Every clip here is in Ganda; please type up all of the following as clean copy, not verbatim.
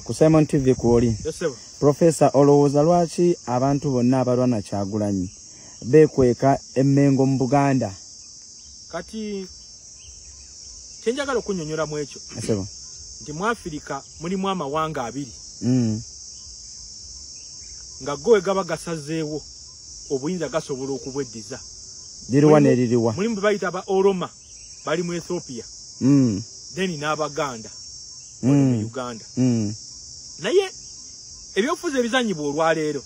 Ku Simon TV kuoli. Professor olowooza lwaki abantu bonna abalwana Kyagulanyi bekweka emmengo mu Buganda? Kati kyenjagala okunyonyola mu ekyo nti mu Afrika mulimu amawanga abiri nga gowe gaba gasazeewo obuyinza gasobola okubweddiza. Liriwa ne liriwa? Mulimu bayita ba Oroma bali mu Ethiopia, then n'Abaganda mu Uganda. Naye ebyofuza ebizanyibwa olwaleero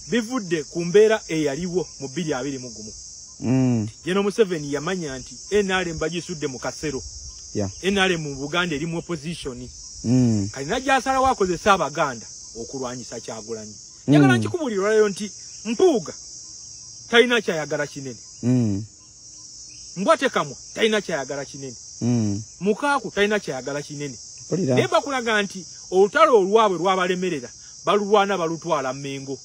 bivudde ku mbeera eyaliwo mu 2021. Jeno Museveni yamanya nti NRM bagisudde mu kasero. NRM mu Buganda eri mu opposition. Kali najasala wakozesa Abaganda okulwanyisa Kyagulanyi. Njagala nkikubulirwa leero nti Mpuuga talina kyayagala kinene. Mbwate Kamwa talina kyayagala kinene. Mukaaku talina kyayagala kinene. Naye bakulaga nti olutalo olwabwe lwabalemerera balulwana balutwala Mmengo.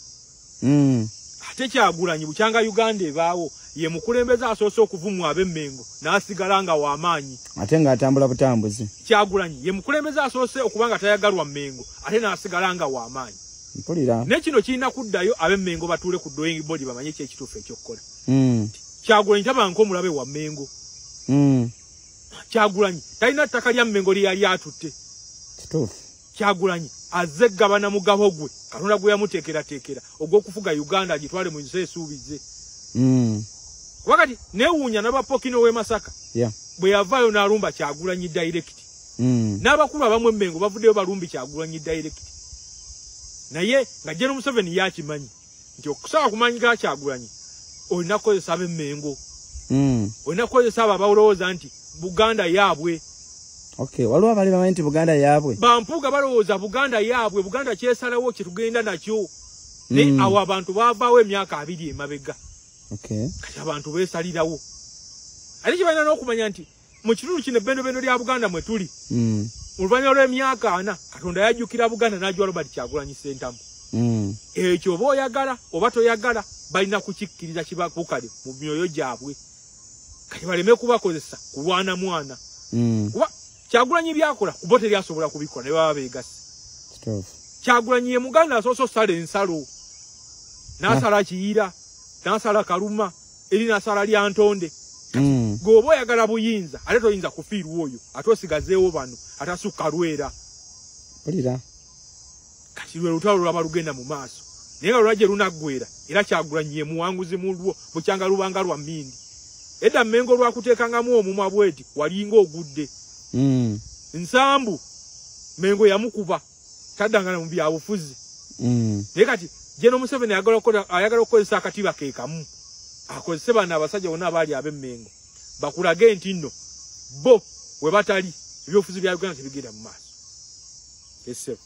Ate Kyagulanyi bukyanga Uganda ebaawo ye mukulembeza asoose okuvumwa ab'Emmengo n'asigala nga w'amaanyi. Ate ng'atambula butambuzi. Kyagulanyi ye mukulembeza asoose okubanga tayagalwa Mmengo ate n'asigala nga w'amaanyi. Mpulira. Ne kino kirina kuddayo ab'Emmengo batuule ku drawing board bamanye ki ekituufu ekyokukola. Kyagulanyi tabanka omulabe wa Mmengo. Kyagulanyi talina ttaka lya Mmengo lye yali atutte. Kituufu. Kyagulanyi azze gabana mugabo gwe Katonda gwe yamuteekerateekera ogw'okufuga Uganda agitwale mu nsi esuubize. Wakati neewuunya n'abapokino w'e Masaka bwe yavaayo n'alumba Kyagulanyi direct. N'abakulu abamu Emmengo bavuddeyo balumbi Kyagulanyi direct. Naye nga Jeno Museveni yakimanyi nti okusaba kumanyika Kyagulanyi olina kukozesa ab'Emmengo. Olina kukozesa abo abalowooza nti Buganda yaabwe. Okay, waliwo abali bamanyi nti Buganda yaabwe. Bampuuga balowooza Buganda yaabwe, Buganda kyesalawo kye tugenda nakyo. Naye awo abantu baavaawo emyaka 2 emabega. Kati abantu beesalirawo. Ate kye balina n'okumanya nti mu kitundu kino ebbendobendo lya Buganda mwe tuli. Oluvannyuma lw'emyaka 4 Katonda yajjukira Buganda n'agiwa Robert Kyagulanyi Ssentamu. Ekyo oba oyagala oba toyagala balina kukikkiriza kibakukale mu myoyo gyabwe. Kati baleme kubakozesa kulwana mwana. Kuba Kyagulanyi byakola kubo teryasobola kubikola ne baba beegasi. Kyagulanyi ye Muganda asoose osala ensalo. N'asala Kiyira, n'asala Kaluma, eri n'asala Lyantonde. Gwoba oyagala buyinza ate toyinza kufiirwa oyo ate osigazeewo bano atasukka Lwera. Kati lwe lutalo lwaba lugenda mu maaso. Naye nga lwajje lunaggwera era Kyagulanyi ye muwanguzi mu lwo bukyanga lubanga lwa Mmindi. Edda Mmengo lwakuteekangamu omumwa bweti walinga ogudde. Nsambu Mmengo yamukuba taddangana mu byabufuzi. Naye kati Jeno Museveni ayagala okukozesa akatiba ke kamu akozese bano abasajja bonna abaali ab'Emmengo bakulage nti nno bo we batali ebyobufuzi bya Uganda tebigenda mu maaso.